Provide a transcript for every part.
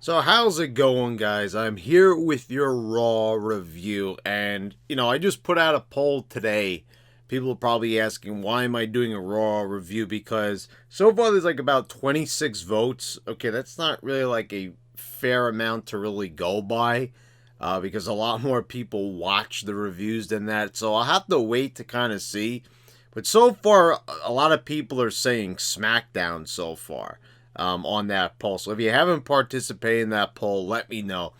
So how's it going, guys? I'm here with your Raw review, and I just put out a poll today. People are probably asking, why am I doing a Raw review? Because so far there's like about 26 votes. Okay, that's not really like a fair amount to really go by, because a lot more people watch the reviews than that. So I'll have to wait to kind of see. But so far, a lot of people are saying SmackDown so far. On that poll. So if you haven't participated in that poll, let me know.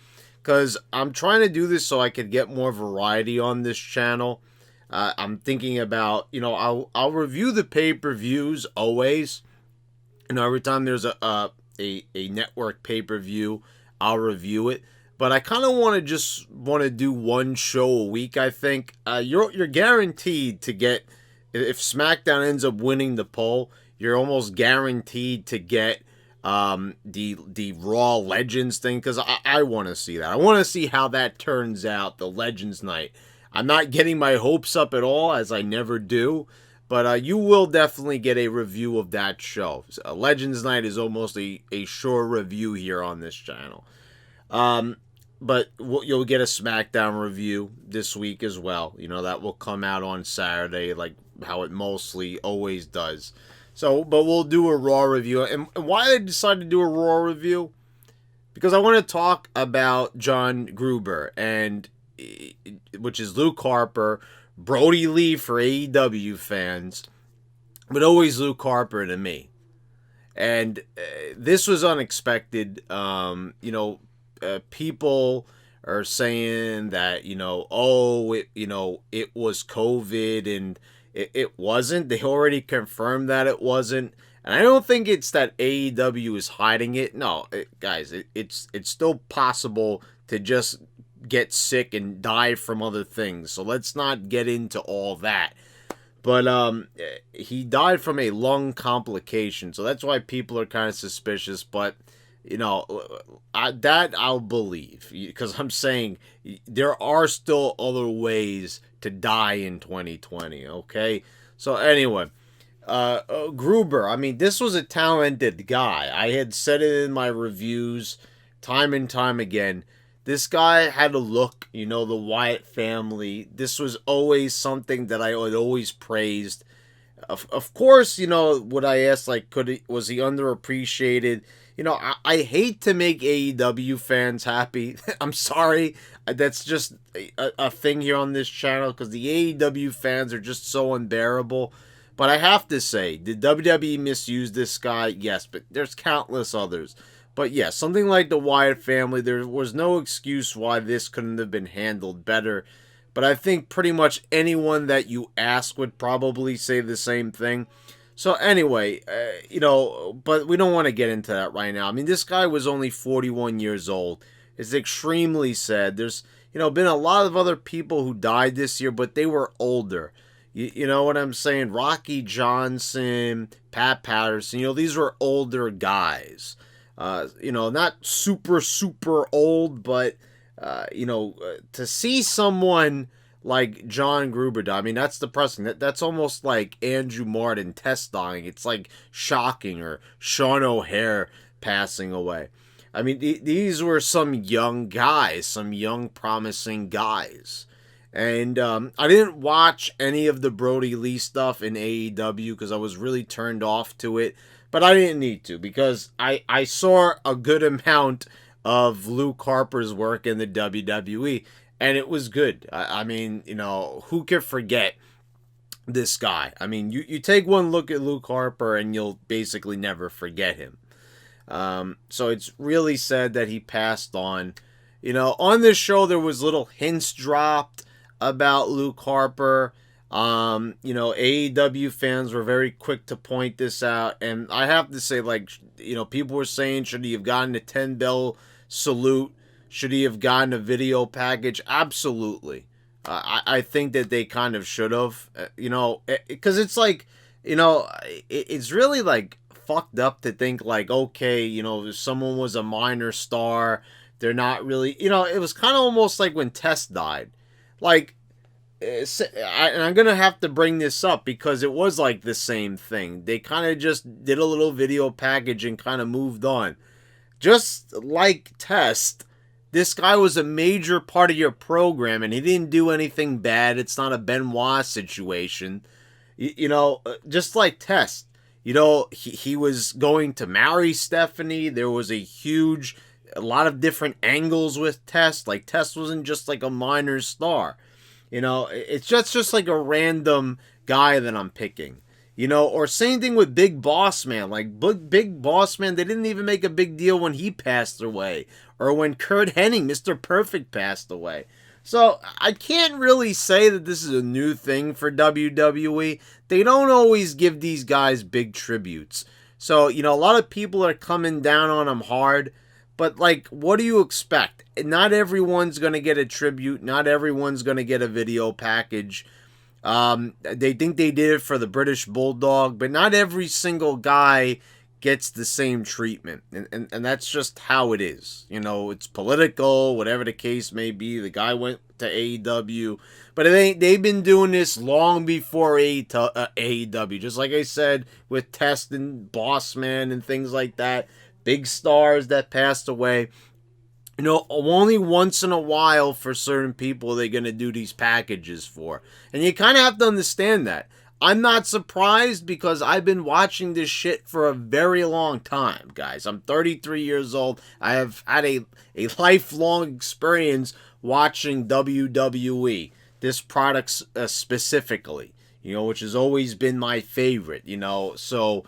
Because I'm trying to do this so I could get more variety on this channel. I'm thinking about, I'll review the pay-per-views always. Every time there's a network pay-per-view, I'll review it. But I kind of want to do one show a week, I think. You're guaranteed to get, if SmackDown ends up winning the poll, you're almost guaranteed to get the Raw Legends thing, because I want to see that. I want to see how that turns out, the Legends night. I'm not getting my hopes up at all, as I never do, but you will definitely get a review of that show. Legends night is almost a sure review here on this channel. But you'll get a SmackDown review this week as well. That will come out on Saturday, like how it mostly always does. So, but we'll do a Raw review. And why I decided to do a Raw review? Because I want to talk about John Gruber, which is Luke Harper, Brodie Lee for AEW fans, but always Luke Harper to me. And this was unexpected. People are saying that, it was COVID, and it wasn't. They already confirmed that it wasn't. And I don't think it's that AEW is hiding it. No, guys, it's still possible to just get sick and die from other things. So let's not get into all that. But he died from a lung complication. So that's why people are kind of suspicious. But, that I'll believe. Because I'm saying there are still other ways to die in 2020, okay? So anyway, Gruber, I mean, this was a talented guy. I had said it in my reviews time and time again. This guy had a look, the Wyatt family. This was always something that I had always praised. Of course, what I asked, like, was he underappreciated? I hate to make AEW fans happy. I'm sorry. That's just a thing here on this channel, because the AEW fans are just so unbearable. But I have to say, did WWE misuse this guy? Yes, but there's countless others. But yeah, something like the Wyatt family, there was no excuse why this couldn't have been handled better. But I think pretty much anyone that you ask would probably say the same thing. So anyway, but we don't want to get into that right now. I mean, this guy was only 41 years old. It's extremely sad. There's, been a lot of other people who died this year, but they were older. You know what I'm saying? Rocky Johnson, Pat Patterson, these were older guys. Not super, super old, but, to see someone like John Gruber die, I mean, that's depressing. That's almost like Andrew Martin test dying. It's like shocking. Or Sean O'Hare passing away. I mean, these were some young guys, some young promising guys. And I didn't watch any of the Brodie Lee stuff in AEW because I was really turned off to it. But I didn't need to, because I saw a good amount of Luke Harper's work in the WWE. And it was good. I mean, who could forget this guy? I mean, you take one look at Luke Harper and you'll basically never forget him. So it's really sad that he passed on. On this show, there was little hints dropped about Luke Harper. AEW fans were very quick to point this out. And I have to say, like, people were saying, should he have gotten a 10-bell salute? Should he have gotten a video package? Absolutely. I think that they kind of should have, because it's like, it's really like fucked up to think like, okay, if someone was a minor star, they're not really, it was kind of almost like when Test died. Like, and I'm going to have to bring this up because it was like the same thing. They kind of just did a little video package and kind of moved on. Just like Test, this guy was a major part of your program, and he didn't do anything bad. It's not a Benoit situation. Just like Test. He was going to marry Stephanie. There was a lot of different angles with Test. Like, Test wasn't just like a minor star. It's just like a random guy that I'm picking. Or same thing with Big Boss Man. Like, Big Boss Man, they didn't even make a big deal when he passed away. Or when Kurt Hennig, Mr. Perfect, passed away. So, I can't really say that this is a new thing for WWE. They don't always give these guys big tributes. So, a lot of people are coming down on them hard. But, like, what do you expect? Not everyone's going to get a tribute. Not everyone's going to get a video package. They think they did it for the British Bulldog, but not every single guy gets the same treatment. And that's just how it is. It's political, whatever the case may be. The guy went to AEW. But they've been doing this long before AEW. Just like I said, with Test and Boss Man and things like that. Big stars that passed away. Only once in a while for certain people they're going to do these packages for. And you kind of have to understand that. I'm not surprised because I've been watching this shit for a very long time, guys. I'm 33 years old. I have had a lifelong experience watching WWE, this product specifically, which has always been my favorite, so...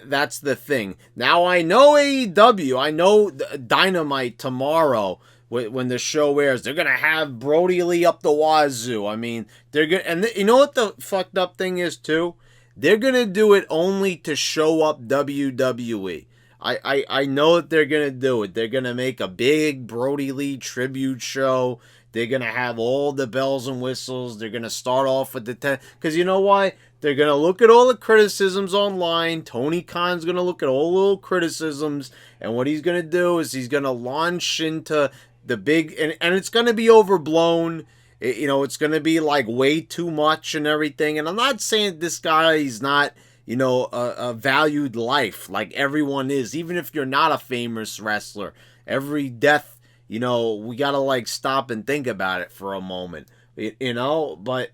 that's the thing. Now I know AEW. I know Dynamite tomorrow when the show airs. They're gonna have Brodie Lee up the wazoo. I mean, they're gonna, and you know what the fucked up thing is too? They're gonna do it only to show up WWE. I know that they're gonna do it. They're gonna make a big Brodie Lee tribute show. They're going to have all the bells and whistles. They're going to start off with the 10. Because you know why? They're going to look at all the criticisms online. Tony Khan's going to look at all the little criticisms. And what he's going to do is he's going to launch into the big... And it's going to be overblown. It's going to be like way too much and everything. And I'm not saying this guy is not, a valued life like everyone is. Even if you're not a famous wrestler. Every death... we gotta like stop and think about it for a moment, but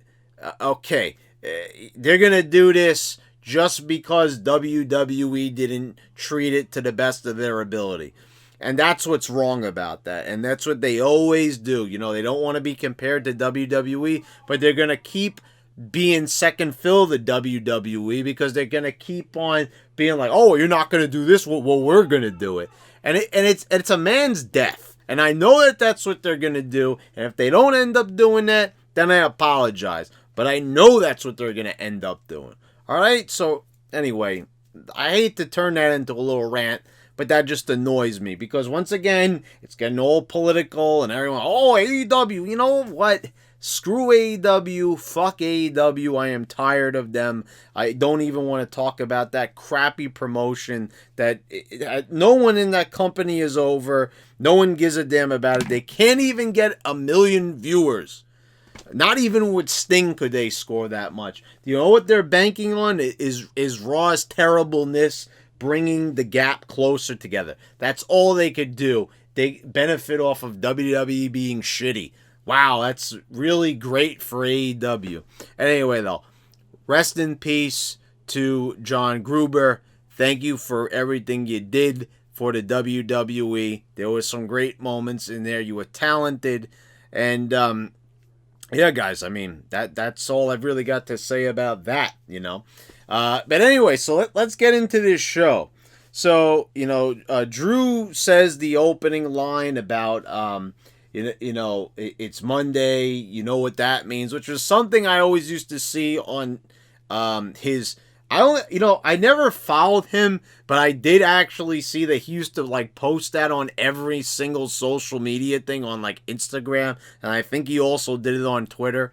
okay, they're gonna do this just because WWE didn't treat it to the best of their ability. And that's what's wrong about that. And that's what they always do. They don't want to be compared to WWE, but they're gonna keep being second fill to WWE because they're gonna keep on being like, oh, you're not gonna do this, well we're gonna do it. And it's a man's death. And I know that that's what they're going to do. And if they don't end up doing that, then I apologize. But I know that's what they're going to end up doing. Alright? So, anyway, I hate to turn that into a little rant, but that just annoys me. Because once again, it's getting all political and everyone, oh, AEW, you know what? Screw AEW, fuck AEW, I am tired of them. I don't even want to talk about that crappy promotion that no one in that company is over. No one gives a damn about it. They can't even get 1 million viewers. Not even with Sting could they score that much. You know what they're banking on is Raw's terribleness bringing the gap closer together. That's all they could do. They benefit off of WWE being shitty. Wow, that's really great for AEW. Anyway, though, rest in peace to John Gruber. Thank you for everything you did for the WWE. There were some great moments in there. You were talented. And, yeah, guys, I mean, that's all I've really got to say about that, But anyway, so let's get into this show. So, Drew says the opening line about... it's Monday, you know what that means, which was something I always used to see on I never followed him, but I did actually see that he used to like post that on every single social media thing on like Instagram, and I think he also did it on Twitter.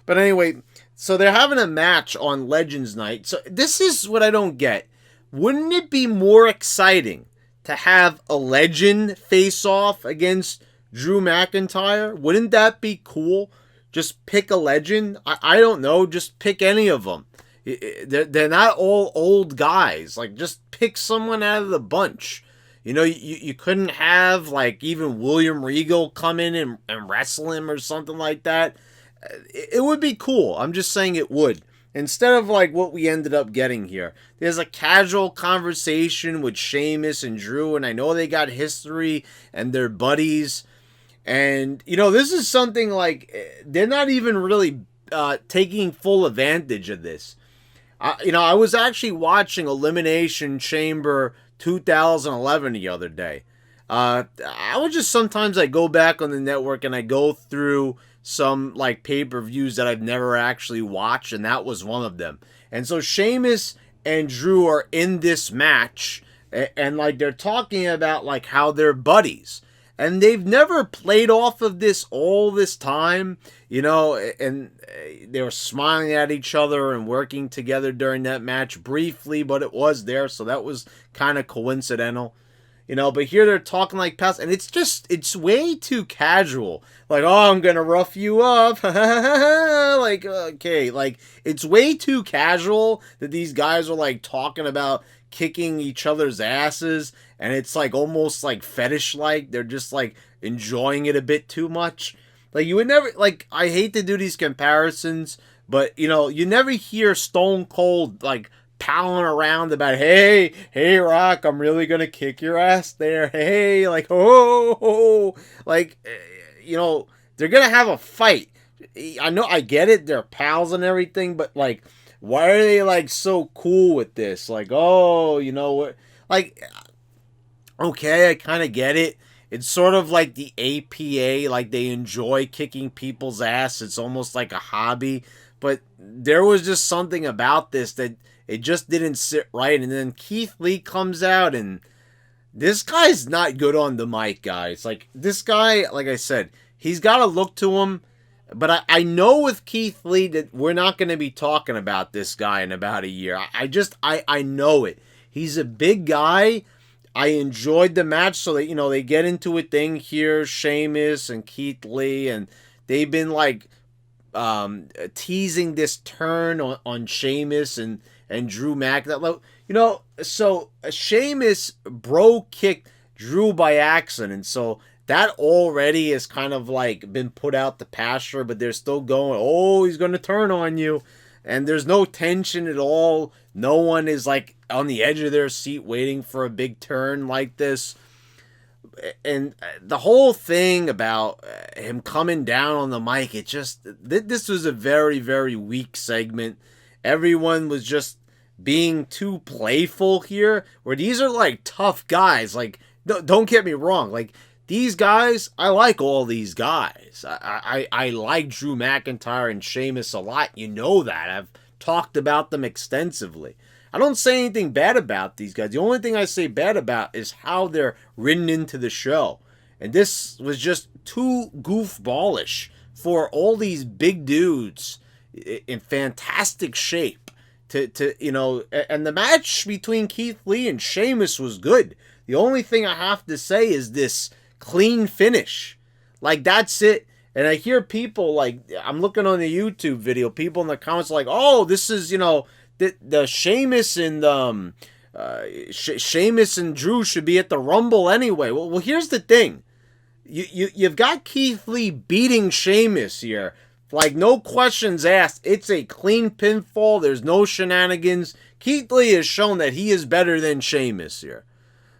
But anyway, so they're having a match on Legends Night. So this is what I don't get. Wouldn't it be more exciting to have a legend face off against Drew McIntyre? Wouldn't that be cool? Just pick a legend. I don't know. Just pick any of them. They're not all old guys. Like, just pick someone out of the bunch. You couldn't have, like, even William Regal come in and wrestle him or something like that. It would be cool. I'm just saying it would. Instead of, like, what we ended up getting here. There's a casual conversation with Sheamus and Drew, and I know they got history and they're buddies. And, this is something, like, they're not even really taking full advantage of this. I was actually watching Elimination Chamber 2011 the other day. I would just sometimes I go back on the network and I go through some, like, pay-per-views that I've never actually watched, and that was one of them. And so Sheamus and Drew are in this match, and like, they're talking about, like, how they're buddies. And they've never played off of this all this time, and they were smiling at each other and working together during that match briefly, but it was there, so that was kind of coincidental. But here they're talking like pals, and it's way too casual. Like, oh, I'm going to rough you up. Like, okay, like, it's way too casual that these guys are, like, talking about kicking each other's asses, and it's, like, almost, like, fetish-like. They're just, like, enjoying it a bit too much. Like, you would never, like, I hate to do these comparisons, but, you never hear Stone Cold, like, palling around about, hey Rock, I'm really gonna kick your ass there, hey, like, oh, like, they're gonna have a fight. I know, I get it, they're pals and everything, but, like, why are they, like, so cool with this? Like, oh, what, like, okay, I kind of get it. It's sort of like the APA, like, they enjoy kicking people's ass. It's almost like a hobby, but there was just something about this that it just didn't sit right. And then Keith Lee comes out, and this guy's not good on the mic, guys. Like, this guy, like I said, he's got a look to him. But I know with Keith Lee that we're not going to be talking about this guy in about a year. I know it. He's a big guy. I enjoyed the match. So that, they get into a thing here, Sheamus and Keith Lee, and they've been, like, teasing this turn on Sheamus and Drew so Sheamus kicked Drew by accident, so that already has kind of, like, been put out the pasture, but they're still going, oh, he's going to turn on you, and there's no tension at all. No one is, like, on the edge of their seat waiting for a big turn like this. And the whole thing about him coming down on the mic, this was a very, very weak segment. Everyone was just being too playful here, where these are, like, tough guys. Like, don't get me wrong. Like, these guys, I like all these guys. I like Drew McIntyre and Sheamus a lot. You know that. I've talked about them extensively. I don't say anything bad about these guys. The only thing I say bad about is how they're written into the show. And this was just too goofballish for all these big dudes in fantastic shape to and the match between Keith Lee and Sheamus was good. The only thing I have to say is this clean finish. Like, that's it. And I hear people, like, I'm looking on the YouTube video, people in the comments are like, oh, this is, the Sheamus and Sheamus and Drew should be at the Rumble anyway. Well, here's the thing. You've got Keith Lee beating Sheamus here. Like, no questions asked. It's a clean pinfall. There's no shenanigans. Keith Lee has shown that he is better than Sheamus here.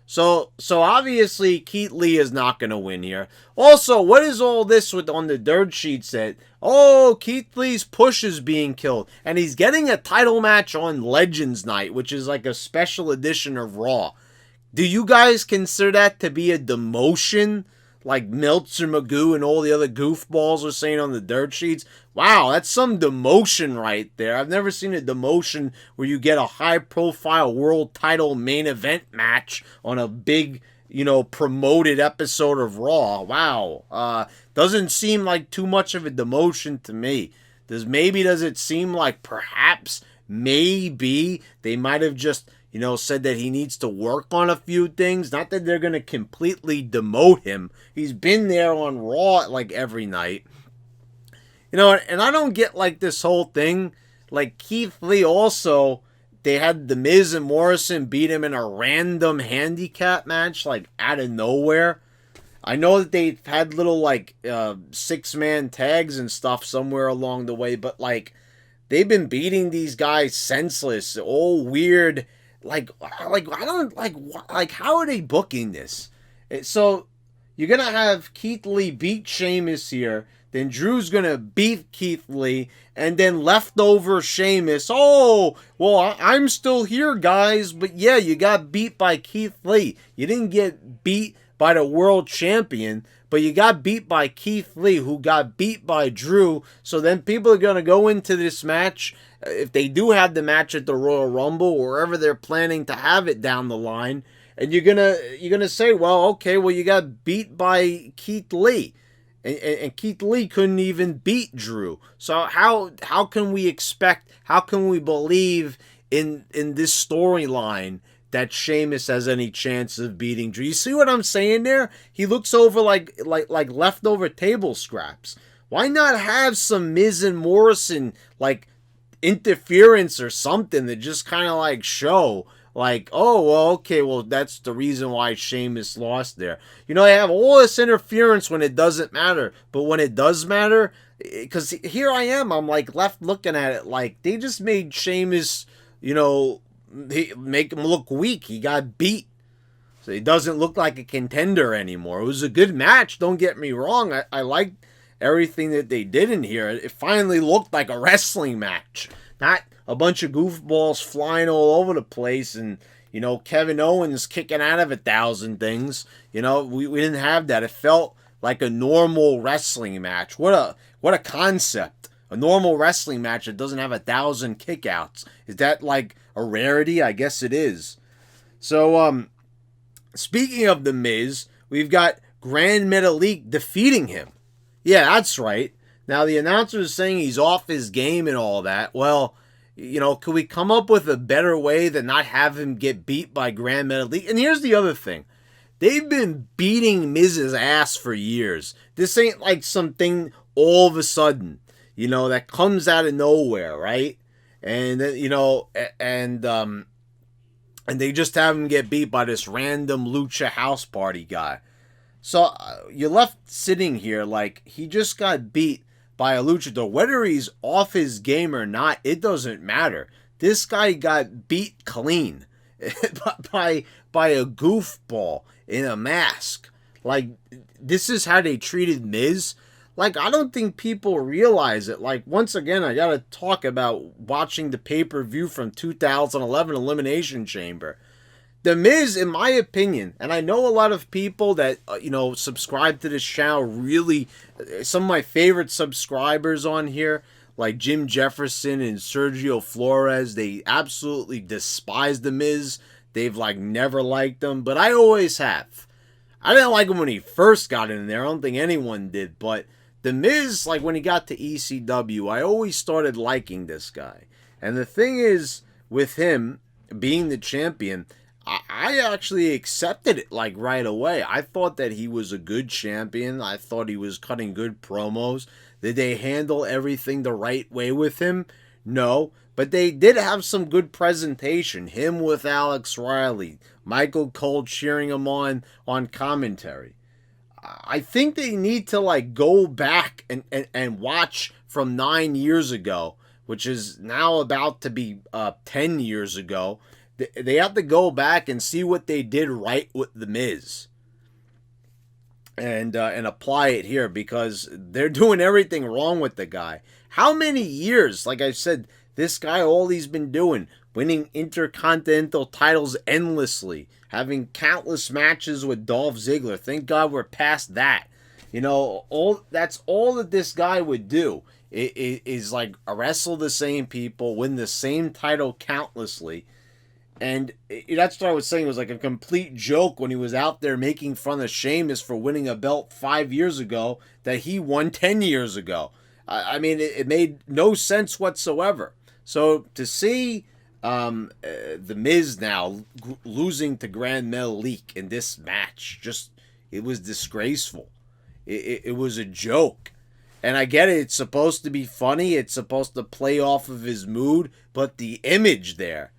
So obviously Keith Lee is not going to win here. Also, what is all this with on the dirt sheet said? Oh, Keith Lee's push is being killed. And he's getting a title match on Legends Night, which is like a special edition of Raw. Do you guys consider that to be a demotion? Like Meltzer Magoo and all the other goofballs are saying on the dirt sheets. Wow, that's some demotion right there. I've never seen a demotion where you get a high-profile world title main event match on a big, promoted episode of Raw. Wow. Doesn't seem like too much of a demotion to me. Does it seem like perhaps, maybe, they might have just, said that he needs to work on a few things? Not that they're going to completely demote him. He's been there on Raw, like, every night. And I don't get, like, this whole thing. Like, Keith Lee also, they had The Miz and Morrison beat him in a random handicap match, like out of nowhere. I know that they've had little like 6-man tags and stuff somewhere along the way, but like they've been beating these guys senseless, all weird. Like I don't like how are they booking this? So you're gonna have Keith Lee beat Sheamus here, then Drew's gonna beat Keith Lee, and then leftover Sheamus. Oh, well, I'm still here, guys, but yeah, you got beat by Keith Lee. You didn't get beat by the world champion, but you got beat by Keith Lee, who got beat by Drew. So then people are going to go into this match, if they do have the match at the Royal Rumble or wherever they're planning to have it down the line, and you're gonna say, well, okay, well, you got beat by Keith Lee, and Keith Lee couldn't even beat Drew. So how can we expect? How can we believe in this storyline that Sheamus has any chance of beating Drew? You see what I'm saying there? He looks over like leftover table scraps. Why not have some Miz and Morrison like interference or something to just kind of like show like, oh, well, okay, well, that's the reason why Sheamus lost there. You know, they have all this interference when it doesn't matter, but when it does matter, because here I am, I'm like left looking at it like they just made Sheamus, you know, make him look weak. He got beat. So he doesn't look like a contender anymore. It was a good match, don't get me wrong. I liked everything that they did in here. It finally looked like a wrestling match. Not a bunch of goofballs flying all over the place and, you know, Kevin Owens kicking out of 1,000 things. You know, we didn't have that. It felt like a normal wrestling match. What a concept. A normal wrestling match that doesn't have 1,000 kickouts. Is that like a rarity? I guess it is. So, speaking of The Miz, we've got Grand Metalik defeating him. Yeah, that's right. Now, the announcer is saying he's off his game and all that. Well, you know, could we come up with a better way than not have him get beat by Grand Metalik? And here's the other thing. They've been beating Miz's ass for years. This ain't like something all of a sudden, you know, that comes out of nowhere, right? And, you know, and they just have him get beat by this random Lucha House Party guy. So you're left sitting here like he just got beat by a luchador. Whether he's off his game or not, it doesn't matter. This guy got beat clean by a goofball in a mask. Like, this is how they treated Miz. Like, I don't think people realize it. Like, once again, I gotta talk about watching the pay-per-view from 2011 Elimination Chamber. The Miz, in my opinion, and I know a lot of people that, you know, subscribe to this channel, really, some of my favorite subscribers on here, like Jim Jefferson and Sergio Flores, they absolutely despise The Miz. They've, like, never liked him, but I always have. I didn't like him when he first got in there. I don't think anyone did, but The Miz, like, when he got to ECW, I always started liking this guy. And the thing is, with him being the champion, I actually accepted it like right away. I thought that he was a good champion. I thought he was cutting good promos. Did they handle everything the right way with him? No, but they did have some good presentation. Him with Alex Riley, Michael Cole cheering him on commentary. I think they need to like go back and watch from 9 years ago, which is now about to be 10 years ago. They have to go back and see what they did right with The Miz and apply it here, because they're doing everything wrong with the guy. How many years, like I said, this guy, all he's been doing, winning intercontinental titles endlessly, having countless matches with Dolph Ziggler. Thank God we're past that. You know, that's all that this guy would do is like wrestle the same people, win the same title countlessly. And that's what I was saying. It was like a complete joke when he was out there making fun of Sheamus for winning a belt 5 years ago that he won 10 years ago. I mean, it made no sense whatsoever. So to see The Miz now losing to Grand Metalik in this match, it was disgraceful. It was a joke. And I get it, it's supposed to be funny, it's supposed to play off of his mood, but the image there,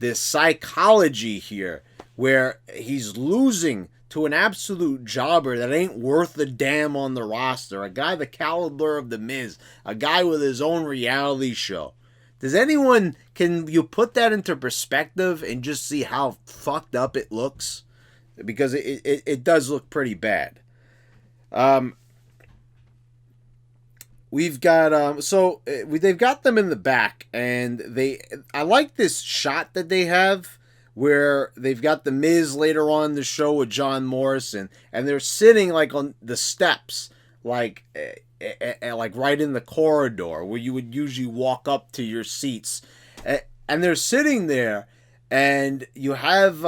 this psychology here where he's losing to an absolute jobber that ain't worth a damn on the roster. A guy the caliber of The Miz. A guy with his own reality show. Can you put that into perspective and just see how fucked up it looks? Because it does look pretty bad. We've got they've got them in the back, and I like this shot that they have where they've got the Miz later on in the show with John Morrison, and they're sitting like on the steps, like right in the corridor where you would usually walk up to your seats, and they're sitting there, and you have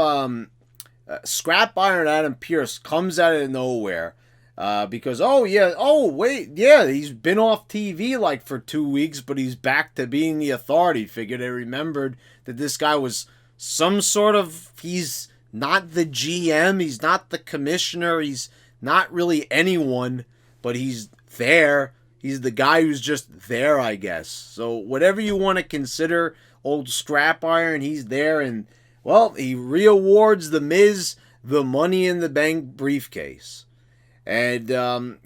Scrap Iron Adam Pearce comes out of nowhere. Because he's been off TV like for 2 weeks, but he's back to being the Authority. Figured they remembered that this guy was some sort of, he's not the GM, he's not the commissioner, he's not really anyone, but he's there. He's the guy who's just there, I guess. So whatever you want to consider old Scrap Iron, he's there, and well, he reawards the Miz the Money in the Bank briefcase. And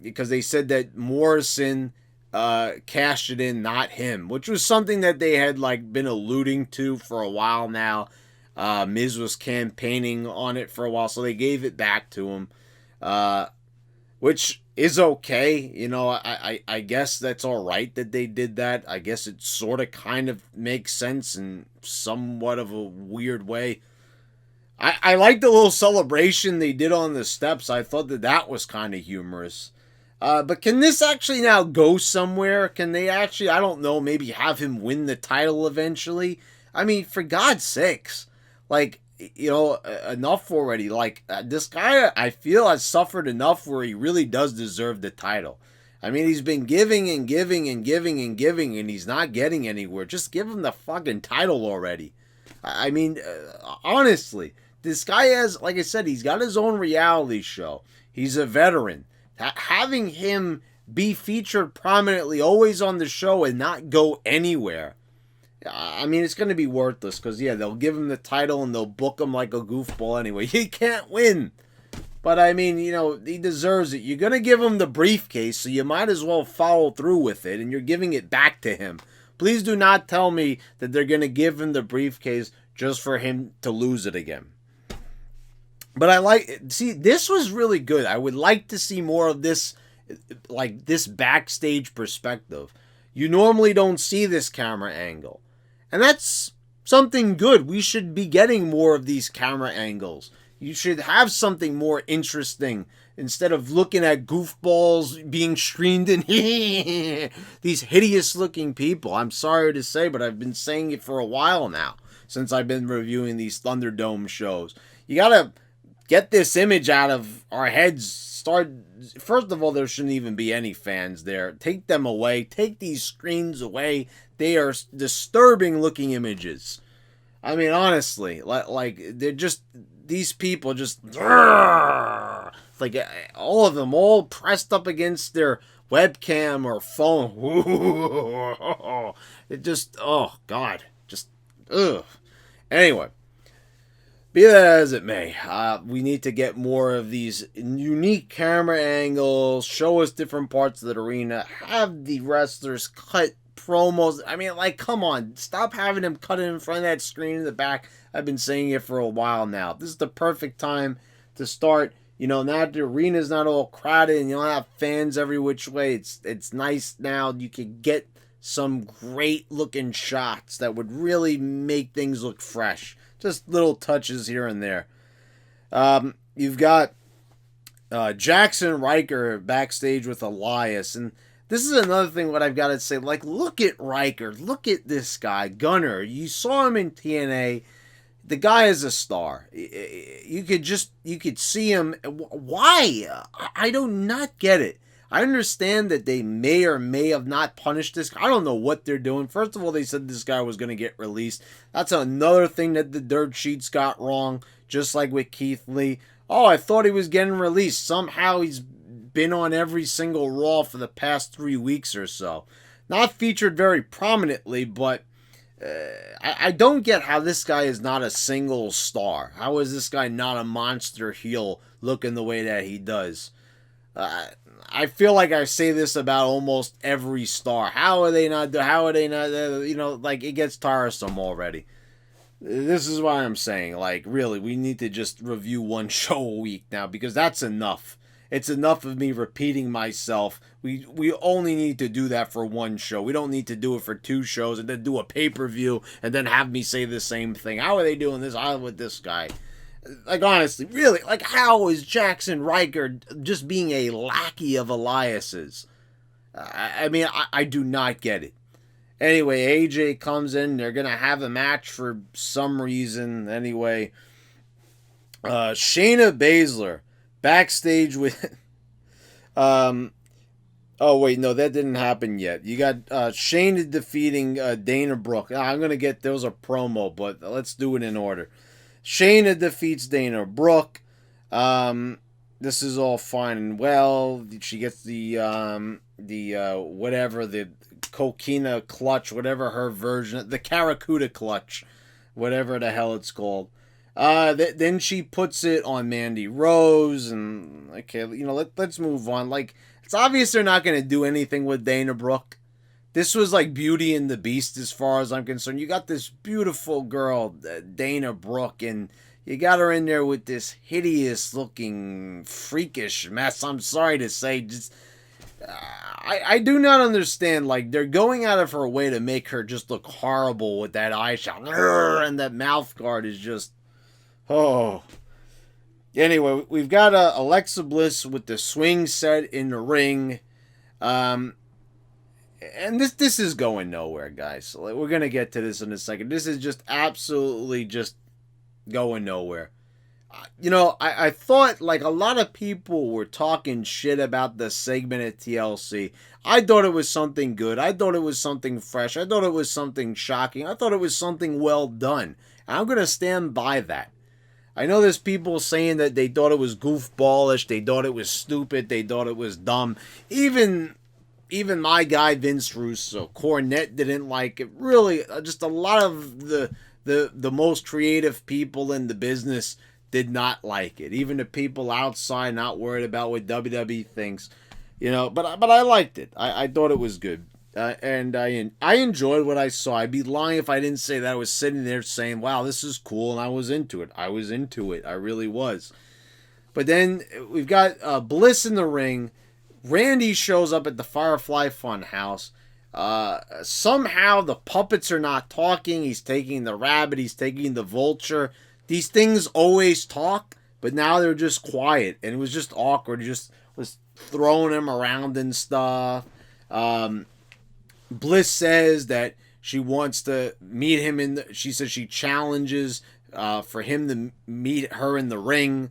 because they said that Morrison cashed it in, not him, which was something that they had like been alluding to for a while now. Miz was campaigning on it for a while, so they gave it back to him, which is okay. You know, I guess that's all right that they did that. I guess it sort of kind of makes sense in somewhat of a weird way. I like the little celebration they did on the steps. I thought that was kind of humorous. But can this actually now go somewhere? Can they actually, I don't know, maybe have him win the title eventually? I mean, for God's sakes. Like, you know, enough already. Like, this guy, I feel, has suffered enough where he really does deserve the title. I mean, he's been giving and giving and giving and giving, and he's not getting anywhere. Just give him the fucking title already. I mean, honestly. This guy has, like I said, he's got his own reality show. He's a veteran. Having him be featured prominently always on the show and not go anywhere, I mean, it's going to be worthless because, yeah, they'll give him the title and they'll book him like a goofball anyway. He can't win. But, I mean, you know, he deserves it. You're going to give him the briefcase, so you might as well follow through with it, and you're giving it back to him. Please do not tell me that they're going to give him the briefcase just for him to lose it again. But this was really good. I would like to see more of this, like this backstage perspective. You normally don't see this camera angle. And that's something good. We should be getting more of these camera angles. You should have something more interesting instead of looking at goofballs being streamed in these hideous looking people. I'm sorry to say, but I've been saying it for a while now since I've been reviewing these Thunderdome shows. You gotta get this image out of our heads. First of all, there shouldn't even be any fans there. Take them away. Take these screens away. They are disturbing looking images. I mean, honestly, like they're just, these people just, like all of them all pressed up against their webcam or phone. It just, oh God, just, ugh. Anyway. Be that as it may, we need to get more of these unique camera angles, show us different parts of the arena, have the wrestlers cut promos. I mean, like, come on, stop having them cut it in front of that screen in the back. I've been saying it for a while now. This is the perfect time to start. You know, now the arena's not all crowded and you don't have fans every which way. It's nice now. You can get some great looking shots that would really make things look fresh. Just little touches here and there. You've got Jackson Riker backstage with Elias. And this is another thing what I've got to say. Like, look at Riker. Look at this guy, Gunner. You saw him in TNA. The guy is a star. You could see him. Why? I do not get it. I understand that they may or may have not punished this. I don't know what they're doing. First of all, they said this guy was going to get released. That's another thing that the dirt sheets got wrong, just like with Keith Lee. Oh, I thought he was getting released. Somehow he's been on every single Raw for the past 3 weeks or so. Not featured very prominently, but I don't get how this guy is not a single star. How is this guy not a monster heel looking the way that he does? I feel like I say this about almost every star. How are they not? How are they not? Like it gets tiresome already. This is why I'm saying, like, really, we need to just review one show a week now because that's enough. It's enough of me repeating myself. We only need to do that for one show. We don't need to do it for 2 shows and then do a pay-per-view and then have me say the same thing. How are they doing this? How with this guy? Like, honestly, really, like, how is Jackson Riker just being a lackey of Elias's? I mean, I do not get it. Anyway, AJ comes in. They're going to have a match for some reason. Anyway, Shayna Baszler backstage with... oh, wait, no, that didn't happen yet. You got Shayna defeating Dana Brooke. I'm going to get... There was a promo, but let's do it in order. Shayna defeats Dana Brooke. This is all fine and well. She gets the whatever, the Coquina clutch, whatever her version, the Caracuda clutch, whatever the hell it's called. Then she puts it on Mandy Rose, and okay, let's move on. Like, it's obvious they're not going to do anything with Dana Brooke. This was like Beauty and the Beast as far as I'm concerned. You got this beautiful girl, Dana Brooke, and you got her in there with this hideous-looking, freakish mess. I'm sorry to say, just I do not understand. Like, they're going out of her way to make her just look horrible with that eyeshadow, and that mouth guard is just, oh. Anyway, we've got Alexa Bliss with the swing set in the ring, and this is going nowhere, guys. So we're gonna get to this in a second. This is just absolutely just going nowhere. I thought, like, a lot of people were talking shit about the segment at TLC. I thought it was something good. I thought it was something fresh. I thought it was something shocking. I thought it was something well done. And I'm going to stand by that. I know there's people saying that they thought it was goofballish. They thought it was stupid. They thought it was dumb. Even my guy, Vince Russo, Cornette didn't like it. Really, just a lot of the most creative people in the business did not like it. Even the people outside, not worried about what WWE thinks, But I liked it. I thought it was good, and I enjoyed what I saw. I'd be lying if I didn't say that I was sitting there saying, "Wow, this is cool," and I was into it. I was into it. I really was. But then we've got Bliss in the ring. Randy shows up at the Firefly Funhouse. Somehow the puppets are not talking. He's taking the rabbit. He's taking the vulture. These things always talk, but now they're just quiet, and it was just awkward. He just was throwing him around and stuff. Bliss says that she wants to meet him she says she challenges for him to meet her in the ring,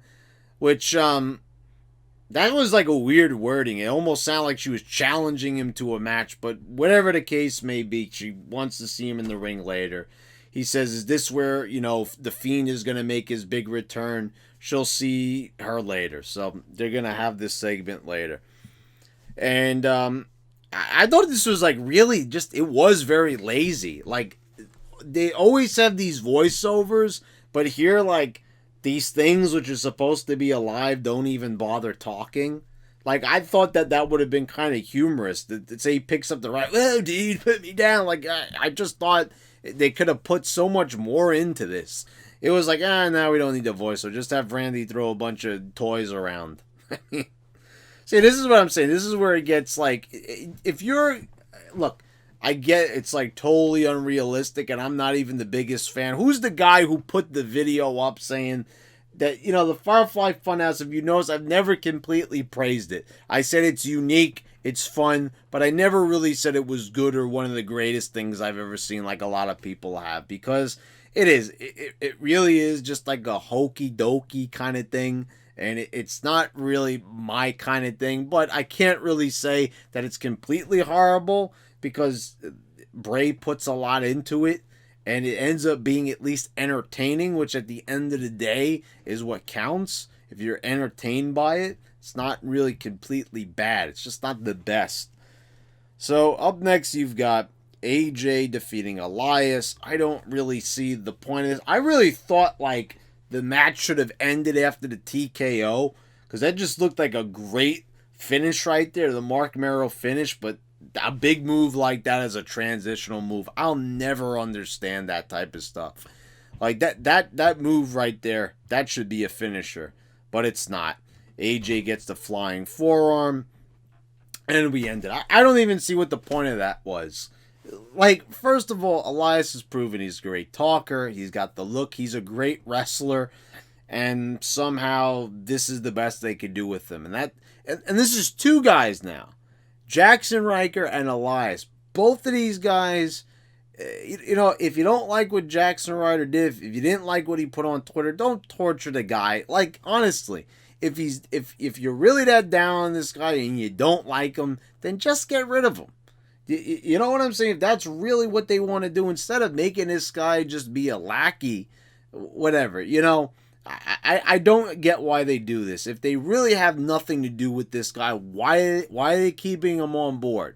which that was like a weird wording. It almost sounded like she was challenging him to a match, but whatever the case may be, she wants to see him in the ring later. He says, is this where, the Fiend is going to make his big return? She'll see her later. So they're going to have this segment later. And I thought this was like really just, it was very lazy. Like, they always have these voiceovers, but here, like, these things which are supposed to be alive don't even bother talking. Like, I thought that would have been kind of humorous. That say he picks up the right, "Oh, dude, put me down." Like, I just thought they could have put so much more into this. It was like, now we don't need a voice, so just have Randy throw a bunch of toys around. See, this is what I'm saying. This is where it gets, like, if you're, look, I get it's, like, totally unrealistic, and I'm not even the biggest fan. Who's the guy who put the video up saying that, the Firefly Funhouse, if you notice, I've never completely praised it. I said it's unique, it's fun, but I never really said it was good or one of the greatest things I've ever seen, like a lot of people have, because it is. It really is just like a hokey-dokey kind of thing, and it's not really my kind of thing, but I can't really say that it's completely horrible, because Bray puts a lot into it, and it ends up being at least entertaining, which at the end of the day is what counts. If you're entertained by it, it's not really completely bad. It's just not the best. So up next you've got AJ defeating Elias. I don't really see the point of this. I really thought like the match should have ended after the TKO, because that just looked like a great finish right there, the Mark Merrill finish. But a big move like that as a transitional move, I'll never understand that type of stuff. Like that move right there, that should be a finisher, but it's not. AJ gets the flying forearm, and we ended. I don't even see what the point of that was. Like, first of all, Elias has proven he's a great talker. He's got the look. He's a great wrestler, and somehow this is the best they could do with him. And this is two guys now, Jackson Riker and Elias. Both of these guys. You know, if you don't like what Jackson Ryder did, if you didn't like what he put on Twitter, don't torture the guy. Like, honestly, if you're really that down on this guy and you don't like him, then just get rid of him. You know what I'm saying? If that's really what they want to do, instead of making this guy just be a lackey, whatever, you know, I don't get why they do this. If they really have nothing to do with this guy, why are they keeping him on board?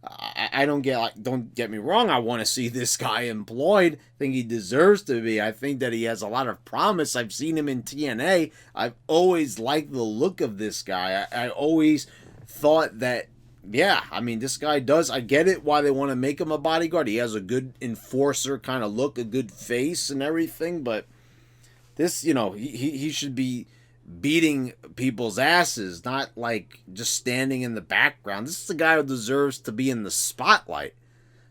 I don't get me wrong, I want to see this guy employed. I think he deserves to be. I think that he has a lot of promise. I've seen him in TNA. I've always liked the look of this guy. I always thought that, yeah, I mean, this guy does. I get it why they want to make him a bodyguard. He has a good enforcer kind of look, a good face and everything, but this, you know, he should be beating people's asses, not like just standing in the background. This is the guy who deserves to be in the spotlight.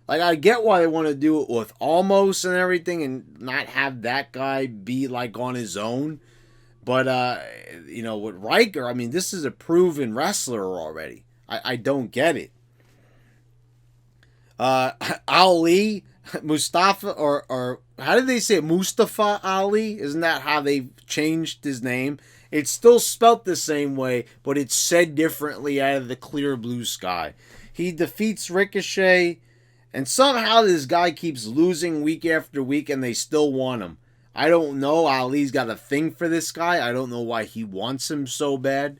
Like, I get why they want to do it with Almost and everything and not have that guy be like on his own. But, you know, with Riker, I mean, this is a proven wrestler already. I don't get it. Ali, Mustafa, or how did they say it? Mustafa Ali? Isn't that how they changed his name? It's still spelt the same way, but it's said differently out of the clear blue sky. He defeats Ricochet, and somehow this guy keeps losing week after week, and they still want him. I don't know. Ali's got a thing for this guy. I don't know why he wants him so bad.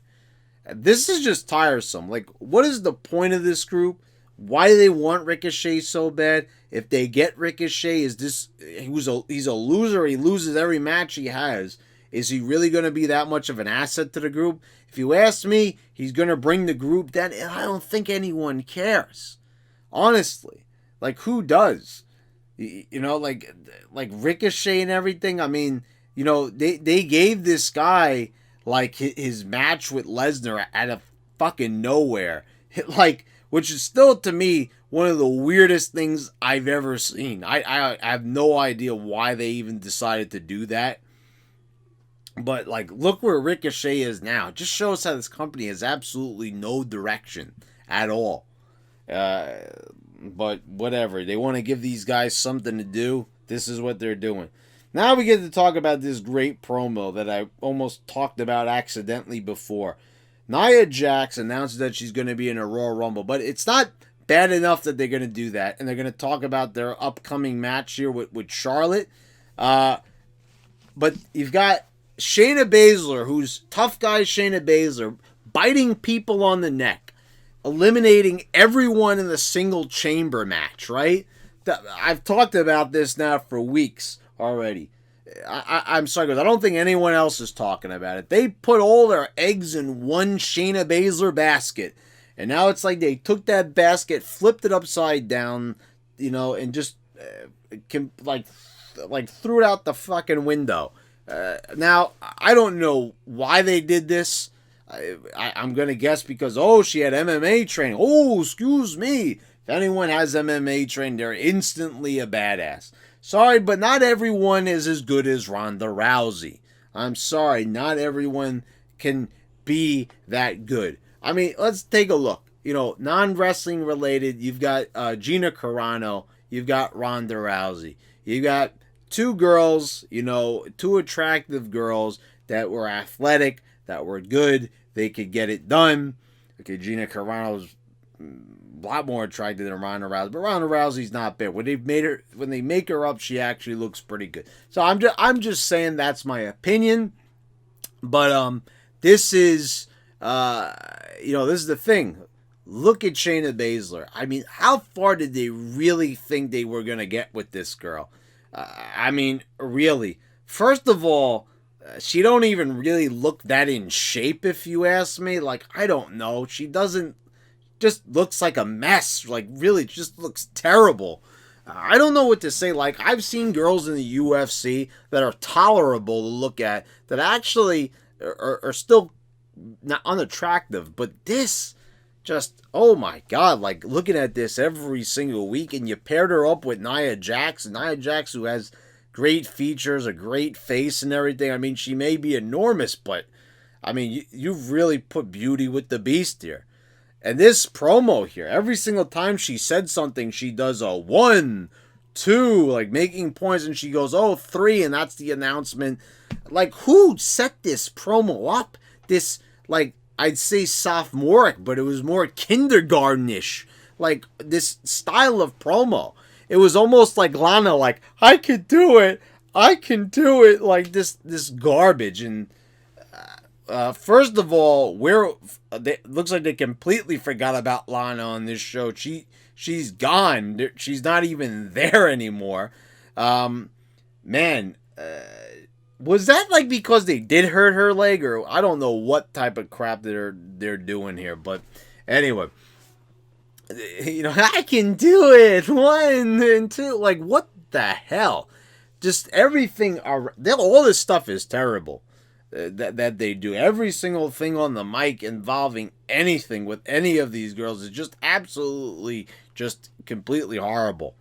This is just tiresome. Like, what is the point of this group? Why do they want Ricochet so bad? If they get Ricochet, he's a loser. He loses every match he has. Is he really going to be that much of an asset to the group? If you ask me, he's going to bring the group down. I don't think anyone cares. Honestly. Like, who does? You know, like Ricochet and everything. I mean, you know, they gave this guy, like, his match with Lesnar out of fucking nowhere. Like, which is still, to me, one of the weirdest things I've ever seen. I have no idea why they even decided to do that. But, like, look where Ricochet is now. It just shows how this company has absolutely no direction at all. But whatever. They want to give these guys something to do. This is what they're doing. Now we get to talk about this great promo that I almost talked about accidentally before. Nia Jax announces that she's going to be in a Royal Rumble. But it's not bad enough that they're going to do that. And they're going to talk about their upcoming match here with Charlotte. But you've got Shayna Baszler, who's tough guy Shayna Baszler, biting people on the neck, eliminating everyone in the single chamber match, right? I've talked about this now for weeks already. I'm sorry, because I don't think anyone else is talking about it. They put all their eggs in one Shayna Baszler basket, and now it's like they took that basket, flipped it upside down, you know, and just threw it out the fucking window. Now, I don't know why they did this. I'm going to guess because, she had MMA training. Oh, excuse me. If anyone has MMA training, they're instantly a badass. Sorry, but not everyone is as good as Ronda Rousey. I'm sorry, not everyone can be that good. I mean, let's take a look. You know, non-wrestling related, you've got Gina Carano, you've got Ronda Rousey. You've got two girls, you know, two attractive girls that were athletic, that were good, they could get it done. Okay, Gina Carano's a lot more attractive than Ronda Rousey, but Ronda Rousey's not bad. When they make her up, she actually looks pretty good. So I'm just saying that's my opinion. But this is this is the thing. look at Shayna Baszler. I mean, how far did they really think they were going to get with this girl? I mean, really. First of all, she don't even really look that in shape, if you ask me. Like, I don't know. She doesn't, just looks like a mess. Like, really, just looks terrible. I don't know what to say. Like, I've seen girls in the UFC that are tolerable to look at that actually are still not unattractive. But this, just, oh my God, like, looking at this every single week, and you paired her up with Nia Jax, who has great features, a great face and everything. I mean, she may be enormous, but, I mean, you've really put beauty with the beast here. And this promo here, every single time she said something, she does a 1, 2, like making points, and she goes, oh, 3, and that's the announcement. Like, who set this promo up? This, like, I'd say sophomoric, but it was more kindergartenish. Like, this style of promo. It was almost like Lana, like, I can do it, like this garbage. And first of all, looks like they completely forgot about Lana on this show. She's gone. She's not even there anymore. Man, was that like because they did hurt her leg, or I don't know what type of crap they're doing here. But anyway, you know, I can do it. 1 and 2, like what the hell? Just everything. All this stuff is terrible. That they do. Every single thing on the mic involving anything with any of these girls is just absolutely, just completely horrible.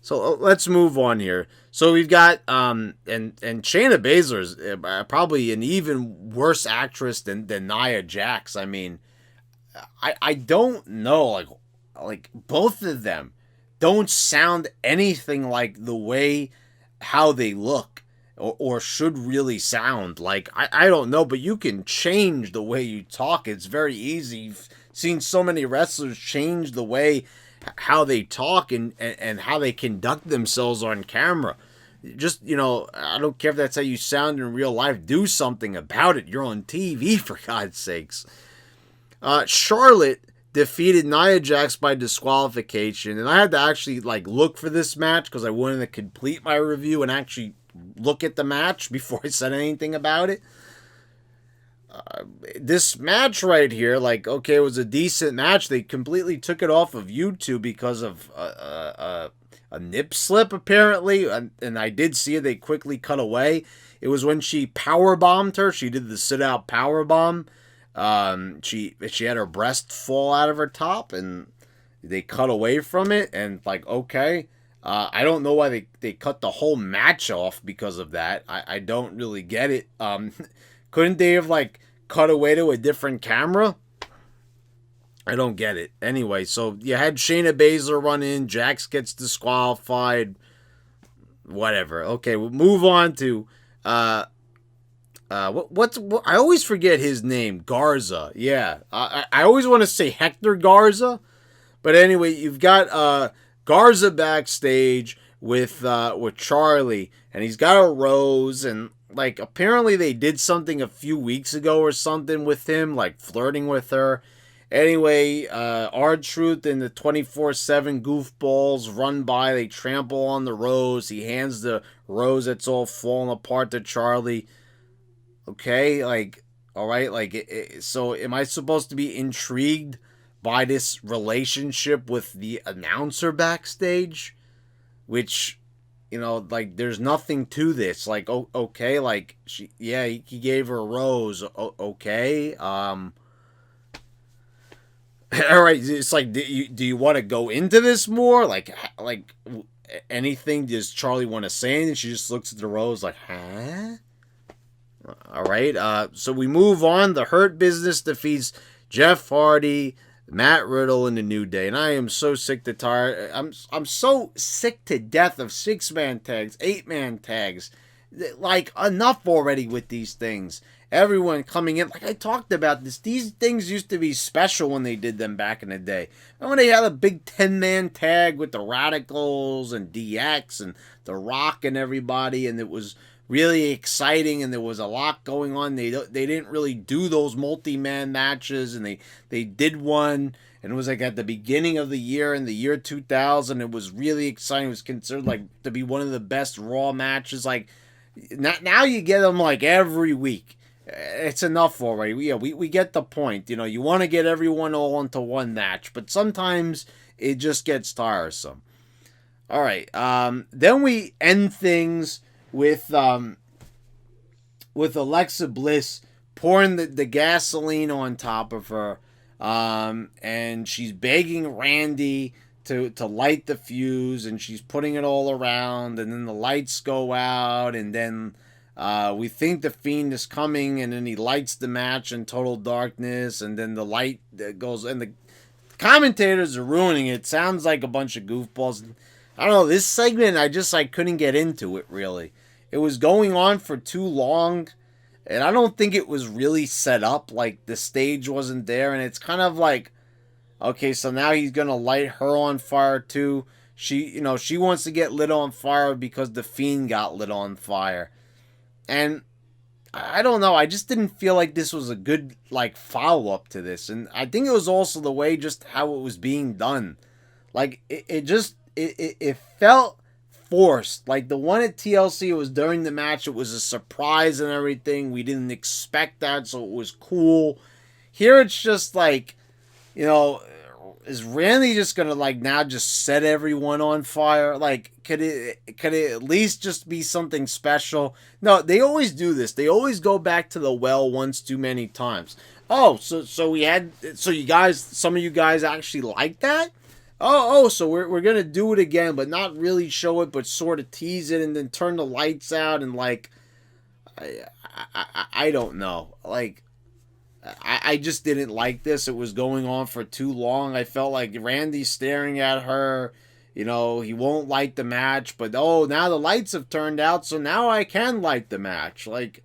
So let's move on here. So we've got and Shayna Baszler is probably an even worse actress than Nia Jax. I mean, I don't know, like both of them don't sound anything like the way how they look. Or should really sound. Like, I don't know, but you can change the way you talk. It's very easy. You've seen so many wrestlers change the way how they talk and how they conduct themselves on camera. Just, you know, I don't care if that's how you sound in real life. Do something about it. You're on TV, for God's sakes. Charlotte defeated Nia Jax by disqualification. And I had to actually, like, look for this match because I wanted to complete my review and actually look at the match before I said anything about it. This match right here, like, okay, it was a decent match. They completely took it off of YouTube because of a nip slip, apparently, and I did see it. They quickly cut away. It was when she power bombed her. She did the sit out power bomb. She had her breast fall out of her top, and they cut away from it. And like, okay. I don't know why they cut the whole match off because of that. I don't really get it. Couldn't they have, like, cut away to a different camera? I don't get it. Anyway, so you had Shayna Baszler run in. Jax gets disqualified. Whatever. Okay, we'll move on to... I always forget his name. Garza. Yeah. I always want to say Hector Garza. But anyway, you've got... Garza backstage with Charlie, and he's got a rose, and like apparently they did something a few weeks ago or something with him, like flirting with her. Anyway, R-Truth and the 24/7 goofballs run by, they trample on the rose. He hands the rose that's all falling apart to Charlie. Okay, like, all right, like, so am I supposed to be intrigued by this relationship with the announcer backstage? Which, you know, like, there's nothing to this. Like, okay, like, he gave her a rose. Okay. All right, it's like, do you want to go into this more? Like anything? Does Charlie want to say anything? She just looks at the rose like, huh? All right, so we move on. The Hurt Business defeats Jeff Hardy, Matt Riddle, and the New Day, and I am so sick to tired. I'm so sick to death of 6-man tags, 8-man tags. Like, enough already with these things. Everyone coming in, like I talked about this. These things used to be special when they did them back in the day. Remember when they had a big 10-man tag with the Radicals and DX and The Rock and everybody, and it was really exciting, and there was a lot going on. They didn't really do those multi-man matches, and they did one, and it was like at the beginning of the year, in the year 2000. It was really exciting. It was considered like to be one of the best Raw matches. Like now you get them like every week. It's enough already. We get the point. You want to get everyone all into one match, but sometimes it just gets tiresome. All right. Then we end things with Alexa Bliss pouring the gasoline on top of her, and she's begging Randy to light the fuse, and she's putting it all around, and then the lights go out, and then we think the Fiend is coming, and then he lights the match in total darkness, and then the light goes, and the commentators are ruining it. Sounds like a bunch of goofballs. I don't know, this segment, I couldn't get into it, really. It was going on for too long, and I don't think it was really set up. Like, the stage wasn't there, and it's kind of like, okay, so now he's going to light her on fire, too. She wants to get lit on fire because the Fiend got lit on fire. And I don't know, I just didn't feel like this was a good, like, follow-up to this. And I think it was also the way just how it was being done. Like, it felt forced. Like the one at TLC, it was during the match, it was a surprise and everything. We didn't expect that, so it was cool. Here it's just like, is Randy just gonna like now just set everyone on fire? Like, could it at least just be something special? No, they always do this. They always go back to the well once too many times. Oh, so you guys, some of you guys actually like that? So we're gonna do it again, but not really show it, but sort of tease it, and then turn the lights out, and like, I don't know, like, I just didn't like this. It was going on for too long. I felt like Randy's staring at her, he won't light the match, but now the lights have turned out, so now I can light the match. Like,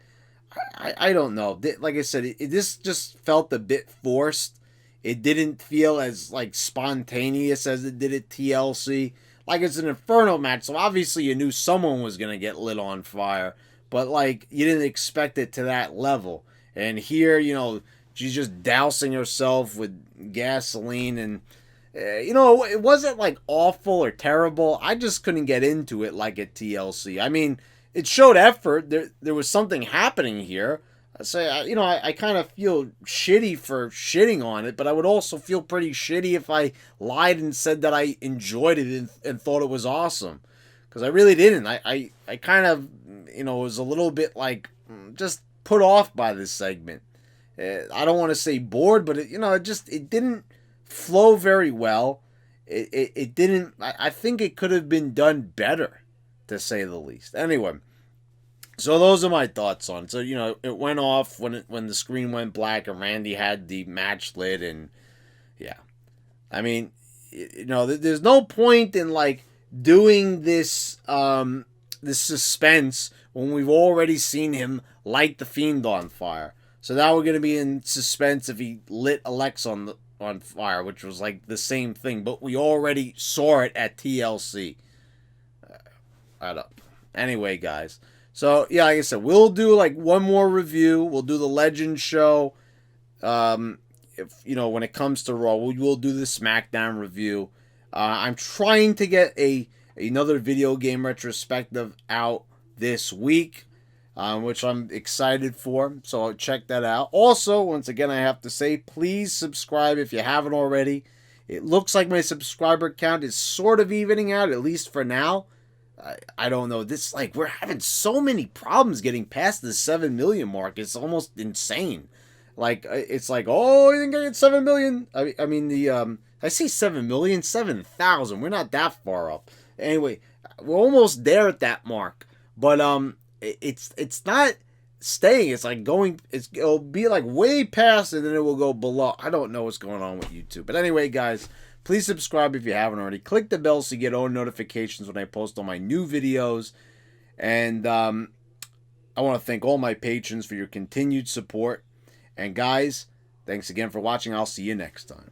I don't know. Like I said, this just felt a bit forced. It didn't feel as, like, spontaneous as it did at TLC. Like, it's an Inferno match, so obviously you knew someone was going to get lit on fire. But, like, you didn't expect it to that level. And here, she's just dousing herself with gasoline. And, it wasn't, like, awful or terrible. I just couldn't get into it like at TLC. I mean, it showed effort. There was something happening here. I kind of feel shitty for shitting on it, but I would also feel pretty shitty if I lied and said that I enjoyed it and thought it was awesome. Because I really didn't. I kind of, was a little bit like, just put off by this segment. I don't want to say bored, but it didn't flow very well. It didn't, I think it could have been done better, to say the least. Anyway. So those are my thoughts on it. So, it went off when the screen went black and Randy had the match lit, and yeah. I mean, there's no point in like doing this this suspense when we've already seen him light the Fiend on fire. So now we're going to be in suspense if he lit Alexa on fire, which was like the same thing, but we already saw it at TLC. I don't. Anyway, guys. So, yeah, like I said, we'll do, like, one more review. We'll do the Legend show. When it comes to Raw, we'll do the SmackDown review. I'm trying to get another video game retrospective out this week, which I'm excited for. So, I'll check that out. Also, once again, I have to say, please subscribe if you haven't already. It looks like my subscriber count is sort of evening out, at least for now. I don't know. This, like, we're having so many problems getting past the 7 million mark. It's almost insane. Like, it's like, I think I get 7 million. I mean, I see 7 million, 7,000. We're not that far up. Anyway, we're almost there at that mark. But, it's not staying. It's like it'll be like way past and then it will go below. I don't know what's going on with YouTube. But anyway, guys, please subscribe if you haven't already. Click the bell so you get all notifications when I post all my new videos. And I want to thank all my patrons for your continued support. And guys, thanks again for watching. I'll see you next time.